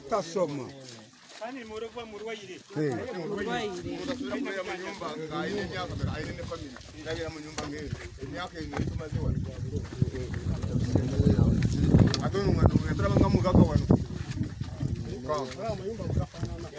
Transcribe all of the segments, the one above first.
Tasoma. Ani murova murwaire. Murwaire. Urasubira mu nyumba ngaine myaka ngaine ne family. Ndagira mu nyumba ngene. Imyaka ino itumaze wano. Adonu ngado ngetra banga mugaga wano. Ka. Mu nyumba mukafana na.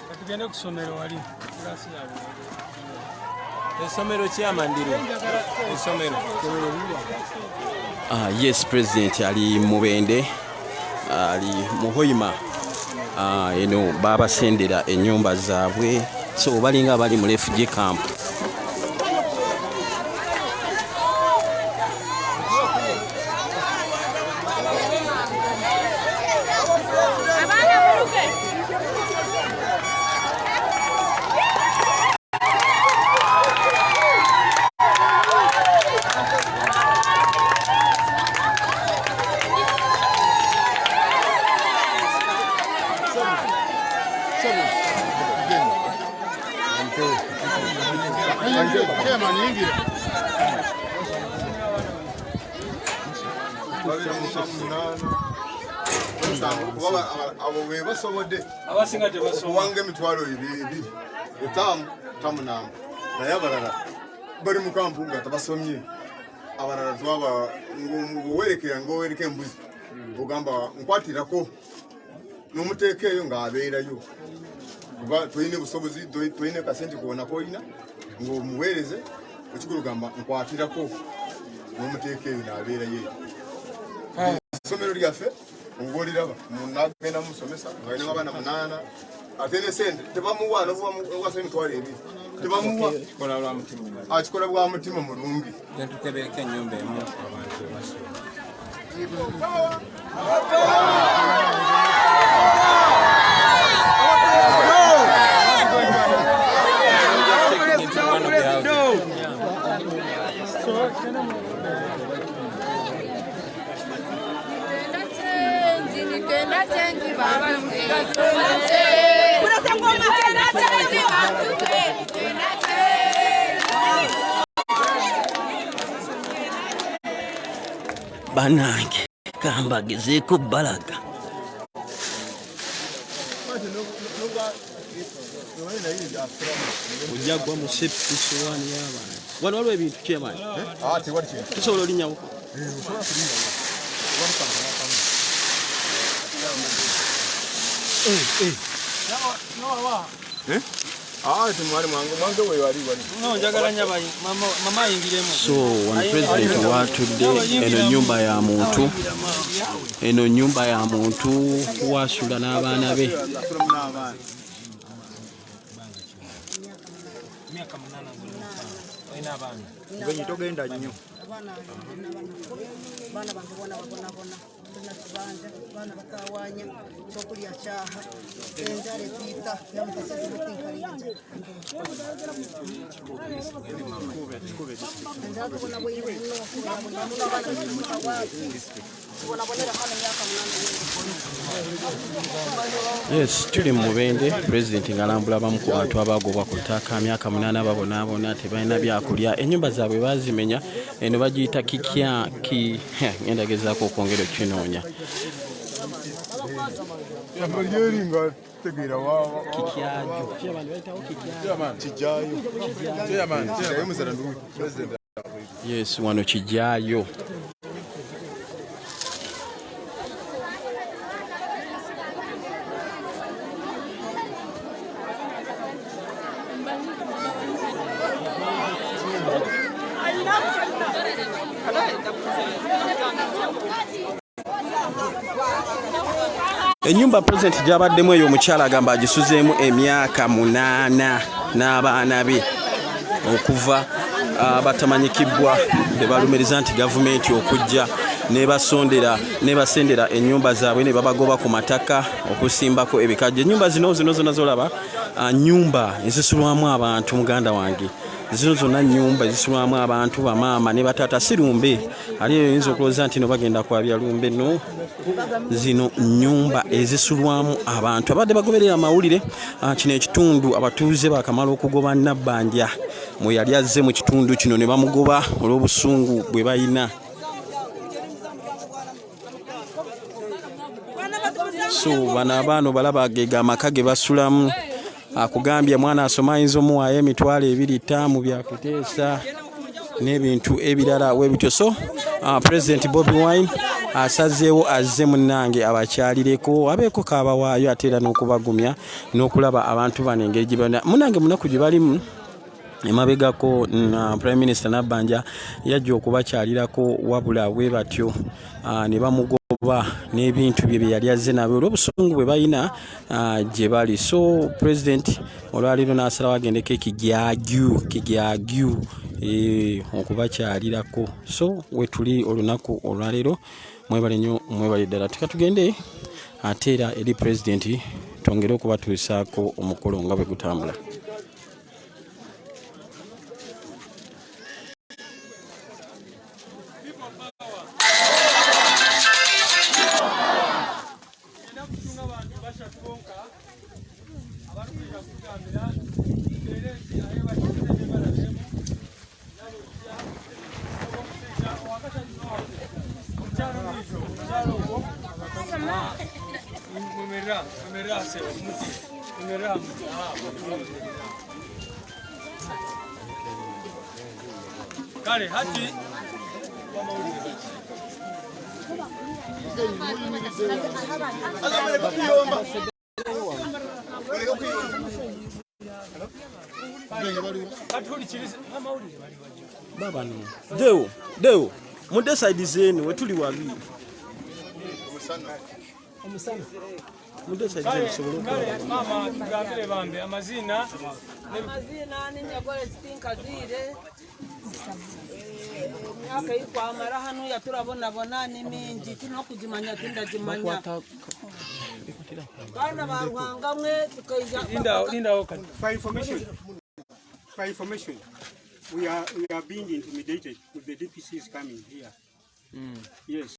Katugende kusomero wali klasi yabo. Esomero kyamandiro. Esomero. Yes, President ali Mubende, ali Hoima. Eno baba sendera enyumba zaabwe, so balinga bali mu refugee camp. Abasinga tebasoma. Wange mitwalo ibiri. Tamu namba. Naye abalala bali mu kampu nga tabasomye. Abalala twaba ngowerekera embuzi. Ogamba nkwatirako n'umuteekeeyo ng'abeerayo. Kuba tuyine busobozi, tuyine kasente kuona koina ng'omuweereze ekikulu gamba nkwatirako n'umuteekeeyo n'abeerayo. Isomero lyaffe ng'oliraba munagenda musomesa ng'alina abaana 8 ate ne sente tebamuwa n'obuwasa emitwalo ebiri tebamuwa akikola bwa mutima mulungi. Tutebeeka ennyumba emu abantu basoma. Banange kambagezeeko balaga. Ojagwa mu septisowani y'abaana. Wano waliwo ebintu kyemaanyi. Tewali kintu. Tusobola olinyawo. So one president watudde eno nyumba ya muntu. Eno nyumba ya muntu wasula n'abaana be. Togenda nnyo. tulina kibanja abaana batawanya kyokulya kyaha enjala etuyita yamukasezi mutinkalinja enjala tubona bweyina muno muno abaana bamutawaaki tubonabonera hano emyaka 8. Yes, tuli mu Mubende president ngalambula bamu ku bantu abaagobwa ku ttaka myaka 8 babonaabona tebalina byakulya ennyumba zaabwe bazimenya eno bagiyita ngenda gezaako okwongera okinoonya yes wano kijaayo Enyumba president jabaddemu eyo omukyala agamba agisuzeemu emyaka 8 n'abaana be okuva batamanyikibwa bebalumiriza nti gavumenti okujja nebasendera ennyumba zaabwe ne babagoba ku mataka okusimbako ebikajjo. Ennyumba zino zonna zolaba nyumba ezisulwamu abantu muganda wange zino zonna nyumba ezisulwamu abantu bamaama ne batata sirumbe aliyo yinza okulowooza nti no bagenda kwabya lumbe no zino nyumba ezisulwamu abantu abadde bagoberera amawulire kino ekitundu abatuuze bakamala okugoba Nabbanja mwe yali azze mu kitundu kino ne bamugoba olw'obusungu bwe bayina. So bano abaana balaba gega amaka ge basulamu akugambye mwana asoma ayinza omuwaayo emitwalo 2 mu byakuteesa n'ebintu ebirala webityo. So President Bobi Wine asazeewo azze munnange Abakyalideko abeeko kaabawaayo ate era n'okubagumya n'okulaba abantu bano engeri gye bana munnange munaku gye balimu emabegako Prime Minister Nabbanja yajja okubakyalirako wabula bwe batyo ne bamugoba n'ebintu bye yali azze nabyo olw'obusungu bwe bayina gye bali. So President olwaliro n'asalawo agendeko ekijagyu okubakyalirako. So we tuli olunaku olwaliro mwebale nnyo mwebale ddala tukatugende ate era eri President twongere okubatuusaako omukolo nga bwe gutambula. Kale hati baba no deo mude side zenu wetuli wabi omusana mude side zenu sobolo mama tugambire bambe amazina n'inyagore zitinka zire myaka yikwamara hano yaturabonabona n'imingi tuno kugimanya tindagimanya bana baruhangamwe tukayija linda for information we are being intimidated with the DPCs coming here. Yes,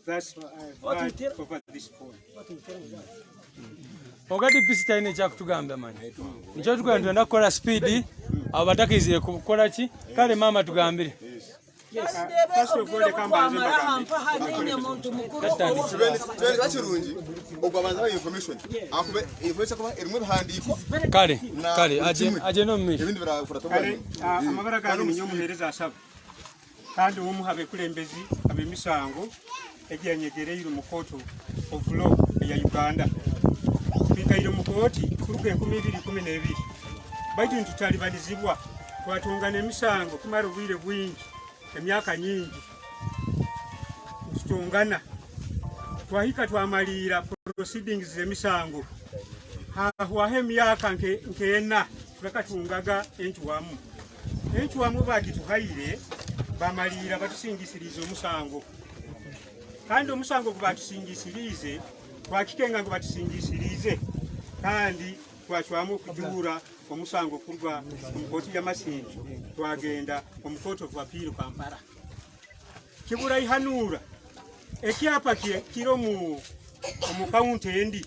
that's why I've heard over this phone. Ogadi pisita ine cha kutugamba manya nicho tukagenda kukola speed abo batakizire kukola ki kale mama tugambire. Yes. First of all, the Nkambi kale aje no mi amabara kandi ninyo muhereza asaba kandi umuhabe kulembezi abe misango ejanyegereiro mu court of law ya Uganda bikairo mu court kuruke 2012 baitu ntutalibanizibwa twatungana emisango kumara ubwire bwingi emyaka nyingi tutungana twahika twamalira proceedings z'emisango hawahe myaka nkena bakatungaga enchwamu bagituhaire bamalira batusingisiriza omusango kandi omusango gubatusingishirize twakikenga ngo batusingishirize kandi twachwamu okujuura omusango kurwa omukoti y'amasinzi twagenda omukoti of appeal Kampala kibura ihanura ekyapa kiro mu county endi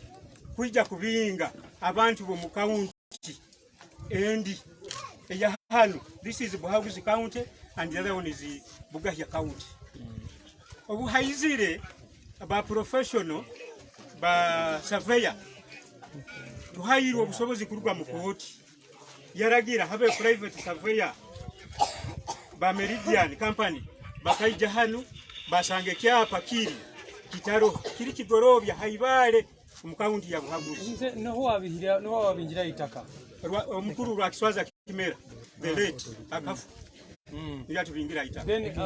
kuija kubinga abantu bo mu county endi eya hano. This is Buhaguzi County and the other one is Bugahya County. Obuhaizire ba professional ba surveyor tuhayirwa obusobozi kurugwa mu koti yaragira habe private surveyor ba Meridian Company bakaija hano basange kyapa kiri kitaro kiri kigorobya haibale mu county ya Buhaguzi. No wabinjira itaka omukuru lwa Kiswaza Kimera the late akafu ila tubingira itaka then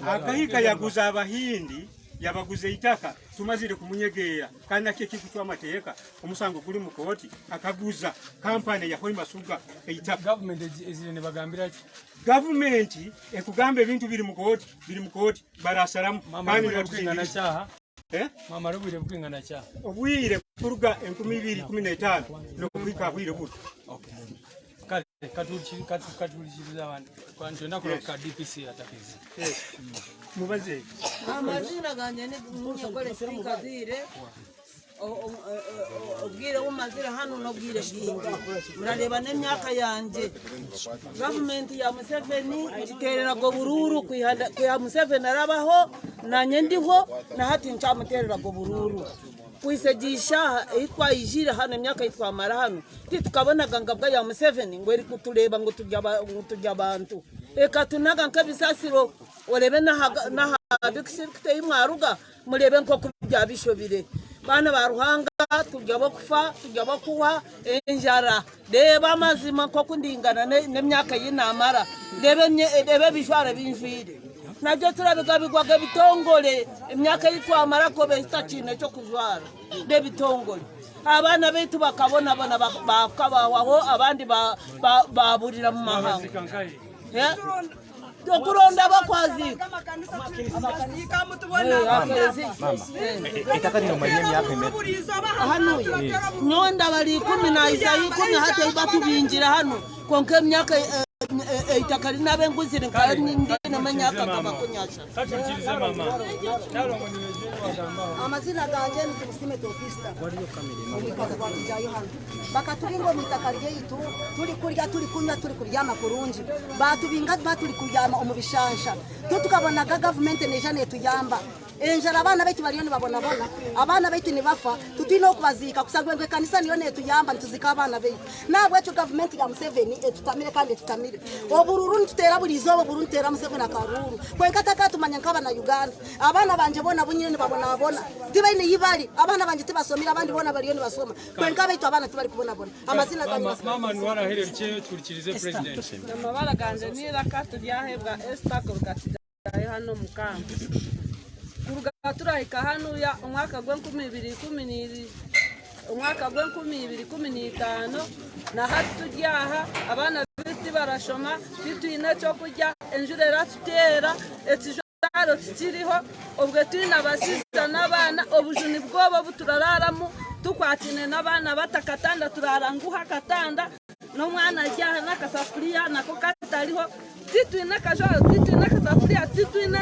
akahika yaguza abahindi yabaguze itaka tumazire kumunyegeera kana kiki kutwa mateeka omusango kuli mu koti akaguza company ya Hoima Sugar eitaka. Government ezire ne bagambira ki government ekugamba ebintu biri mu koti barasalamu kandi bakugana cyaha mama rubire bwingana cyaha obwire kuruga 2015 no kubika bwire buto. Okay katulishiriza abantu kwantu ndakuloka DPC atakizi mubaze amazina ganje ni munyogole sikazire obwire umazira hano nobwire bwingi murareba n'emyaka yanje government ya Museveni iterera go bururu kuya Museveni arabaho nanye ndiho na hati ncamuterera go bururu kwisejisha itwa ijira hano emyaka itwa mara hano tukabona gangabwa ya Museveni ngo eri kutuleba ngo tujya abantu eka tunaga nkabisasiro olebe na bikisirikite imwaruga murebe nko kubya bishobire bana baruhanga tujyabo kufa tujyabo kuwa enjara deba mazima nko kundingana n'emyaka y'inamara debe bishwara binjwire najyo turabigabigwaga bitongole emyaka yitwamara ko bestakine cyo kujwara de bitongole abana betu bakabona bana bakabaho abandi baburira mu mahanga Tokuronda bakwazika amakanisa mutubona itaka ni mali myaka imwe hano nyonda bali 10 na isayi 10 hata batubinjira hano konke myaka itaka linabe nguzire kandi ndine manyaka kama kunyasha katulishirize mama nalo mwenyewe wagamba amazina ganje ni Krisime Topista waliyo kamera mwikaza kwa kijayo hano bakaturingo mitakarye itu turi kurya turi kunywa turi kuryama kurunji batubinga baturi kuryama omubishansha tukabona government nejane tuyamba enjara abana betu bariyoni babona abana betu ni bafa tutino kubazika kusagwe kanisa niyo ne tuyamba ntuzika abana betu nabwe cyo government ya Museveni etutamire kandi tutamire obururu ntutera burizo bururu ntera Museveni akaruru kwenkataka tumanya nkaba na Uganda abana banje bona bunyine babona tiba ine yibali abana banje tibasomira abandi bona bariyoni basoma kwenka betu abana tubari kubona amazina kandi mama nwara here cyo turikirize president amabara ganje ni rakatu ryahebwa Esther Rukatida hano Nkambi turahika hano ya umwaka gwa 2012 umwaka gwa 2015 na hatujyaha abana biti barashoma twitwine cyo kujya enjurera tutera etijaro tukiriho ubwo twina basisa n'abana obujuni bwobo buturararamu tukwatine n'abana batakatanda turaranguha katanda no mwana ajyaha nakasafuriya nako katariho twitwine kajoro twitwine kasafuriya twitwine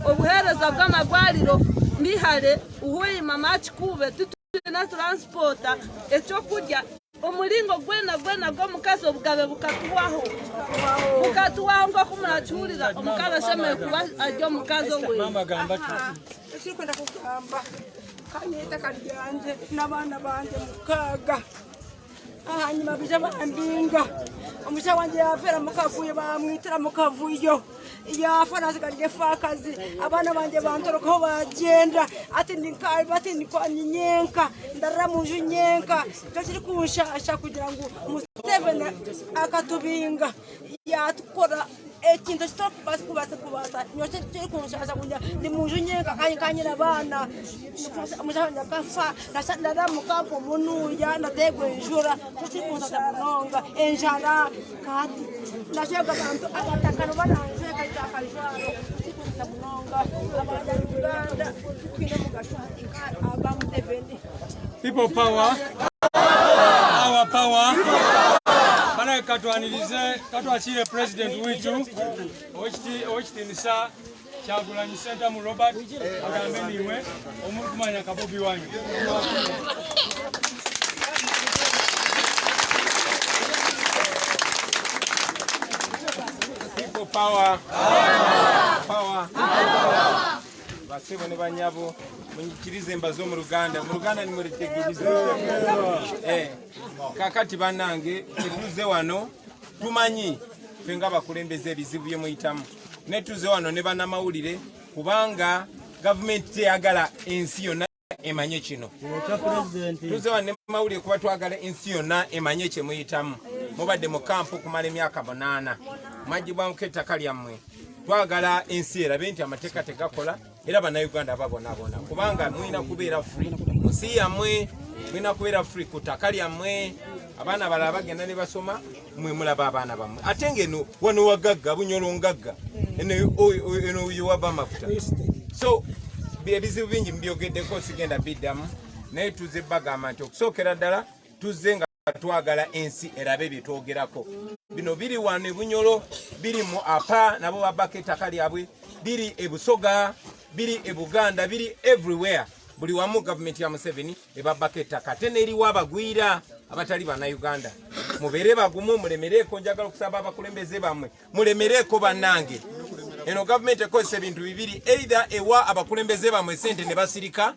obuhereza bw'amagwariro ndihare Hoima mama Kikuube tutuna transporta echo kujya umuringo gwena gwo mukazo bugabe bukatuwaho ngo kumurachurira umukara sheme kuba ajyo mukazo we mama gamba kwenda kugamba kanyeta karyanje n'abana banje mukaga ahanyuma bija bambinga omusha wanje yafera mukavuye bamwitira mukavuyo yafana zikanje fakazi abana banje bantorokaho bagenda ati ndinkai bati ndiko nyenka ndarara munju nyenka kashiri kunshasha kugira ngo Museveni akatubinga yatukora ekintu stop kubasa nyoche cyo kunshasha kugira ndi munju nyenka kanyira abana mushavanya kafa ndara mukampo munuya ndategwe injura cyo kunshasha munonga enjara kati nashega bantu akatakana bananje kajaro munonga abajya People power. Our power. Bana katwanirize katwachire president witu ochitinisa Kyagulanyi Center mu Robert agambeniwe omuntu kumanya ka bobi wanyu. People power. Power. Basebo ne banyabo munyikirize embazo mu Ruganda. Mu Ruganda ni muri tegirize. Kakati banange tuze wano tumanyi fenga bakulembeze ebizibu bye muyitamu. Netuze wano ne banamawulire kubanga government teyagala ensi yonna emanye kino. Tuze wano ne mawulire kuba twagala ensi yonna emanye kye muyitamu. Mubadde mu kampu kumala emyaka 8. Majibwa nk'ettaka lyammwe. Twagala ensi erabe nti amateeka tegakola era bannayuganda babonabona kubanga mwina kubeera free munsi yammwe, mwina kubeera free ku ttaka lyammwe. Abaana balala bagenda ne basoma mwe mulaba abaana bammwe ate ngeno wano wagagga bunyolo ngagga eno yuwaba amafuta. So ebizibu bingi mbyogeddeko sigenda biddamu naye tuze bagamba nti okusookera ddala tuzze nga twagala ensi erabe bye twogerako. Bino biri wano ebunyolo, biri mu apa nabo babaka ettaka lyabwe, biri e Busoga, biri e Buganda, biri everywhere. Buli wamu government ya Museveni ebabaka ettaka ate n'eriwo abagwira abatali bannayuganda. Mubeere bagumu, mulemereko. Njagala okusaba abakulembeze bammwe mulemereko bannange. Eno government ekozesa ebintu bibiri, either ewa abakulembeze bammwe sente ne basirika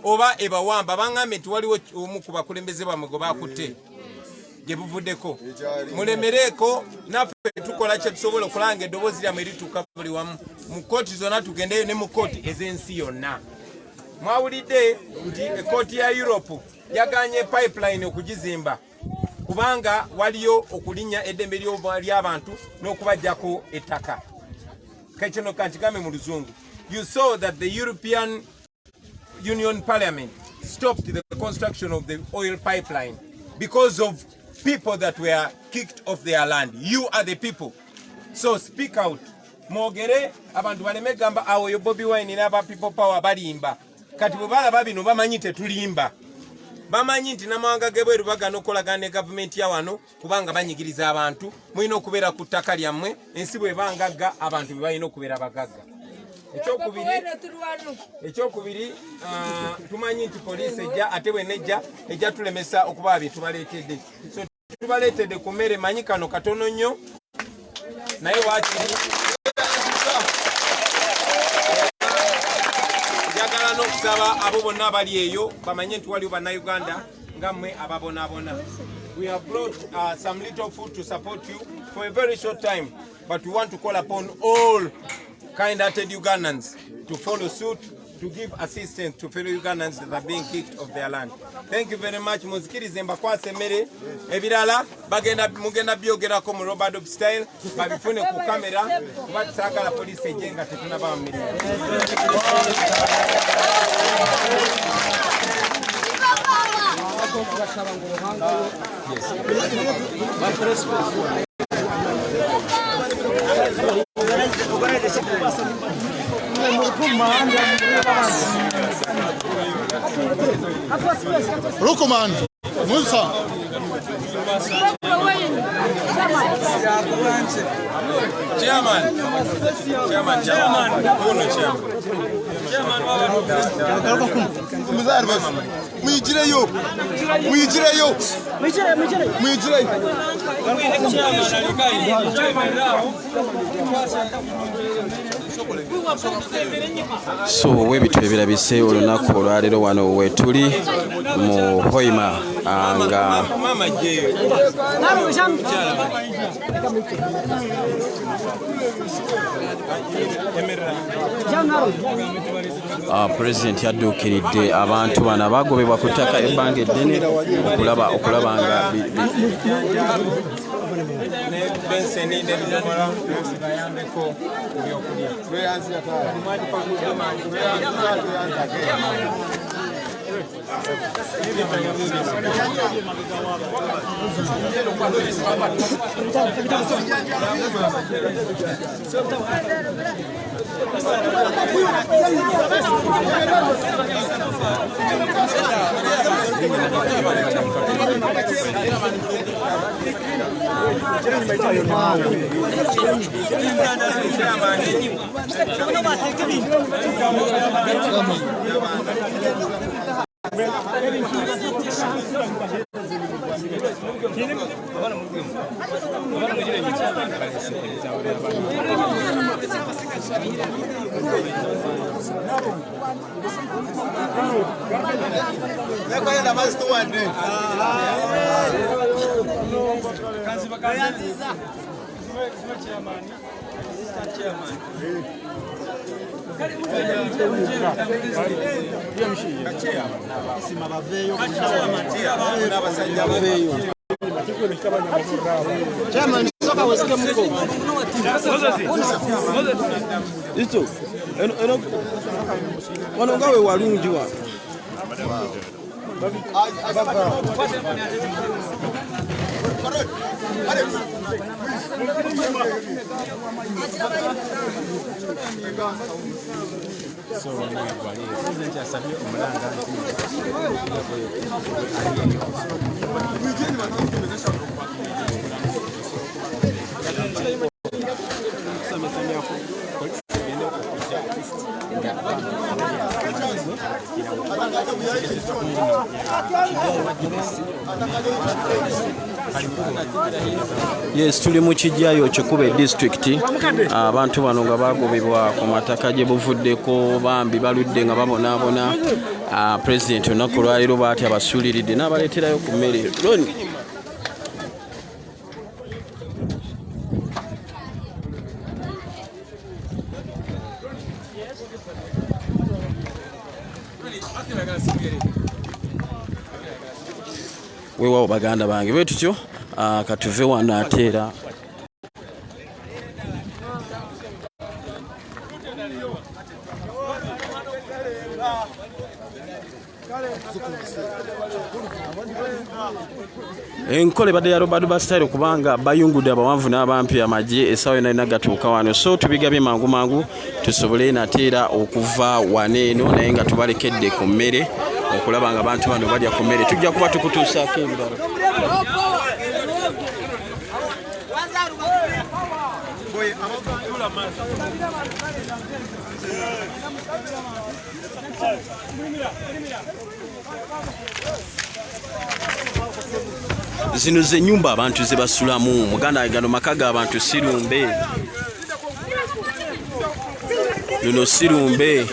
oba ebawamba. Bangambe nti waliwo omu ku bakulembeze bammwe gwe bakutte gye buvuddeko. Mulemereko naffe tukola kye tusobola okulanga eddoboozi lyammwe erituuka buli wamu. Mu kooti zonna tugendeyo ne mu kooti ez'ensi yonna. Mwawulidde nti ekooti ya Europe yaganye pipeline okugizimba kubanga waliyo okulinnya eddembe ly'abantu n'okubajjako ettaka. Kekino kankigambe mu Luzungu. You saw that the European Union Parliament stopped the construction of the oil pipeline because of people that were kicked off their land. You are the people. So speak out. Mwogere abantu baleme gamba awo yo Bobi Wine n'aba people power balimba. Kati bwe balaba bino bamanyi tetulimba. Bamanyi nti n'amawanga g'ebweru bagana okolagana ne gavumenti ya wano kubanga banyigiriza abantu. Mulina okubeera ku ttaka lyammwe, ensi bw'eba ngagga abantu bwe balina okubeera bagagga. Ekyokubiri tumanyi nti poliisi ejja ate bwenejja ejja tulemesa okuba bye tubaleetedde. So tubaleetedde ku mmere manyi kano katono nnyo naye waakiri njagala n'okusaba abo bonna abali eyo bamanye nti waliwo bannayuganda nga mmwe ababonaabona. We have brought some little food to support you for a very short time, but we want to call upon all kind-hearted Ugandans to follow suit, to give assistance to fellow Ugandans that are being kicked off their land. Thank you very much. Muzikirize mbakwase mmere ebirala mugenda byogerako mu Robert style babifune ku kamera kuba tusagala poliisi ejenga tetunaba mmere. Rukuman, Musa. So webitu ebirabise olunaku olwaleero wano wetuli mu Hoima nga President yadduukiridde abantu bano abagobebwa ku ttaka ebbanga eddene okulaba nga Yes, tuli mu kijjayo Kikuube district. Abantu bano nga bagobebwa ku mataka gye buvuddeko bambi baludde nga babonaabona. President olunaku lwaleero baati abasuuliridde n'abaleeterayo ku mmere. Weewaawo baganda bange bwe tutyo katuve wano ate era enkole badde ya Baagobwa style kubanga bayungudde abawanvu n'abampi amagye essaawa yonna yonna gatuuka wano, so tubigabye mangu mangu tusobole nateera okuva waneeno naye nga tubalekedde ku mmere okulaba nga abantu bano balya ku mmere. Tujja kuba tukutuusaako ebirala. Zino ze nyumba abantu ze basulamu muganda gano maka g'abantu sirumbe. Luno sirumbe.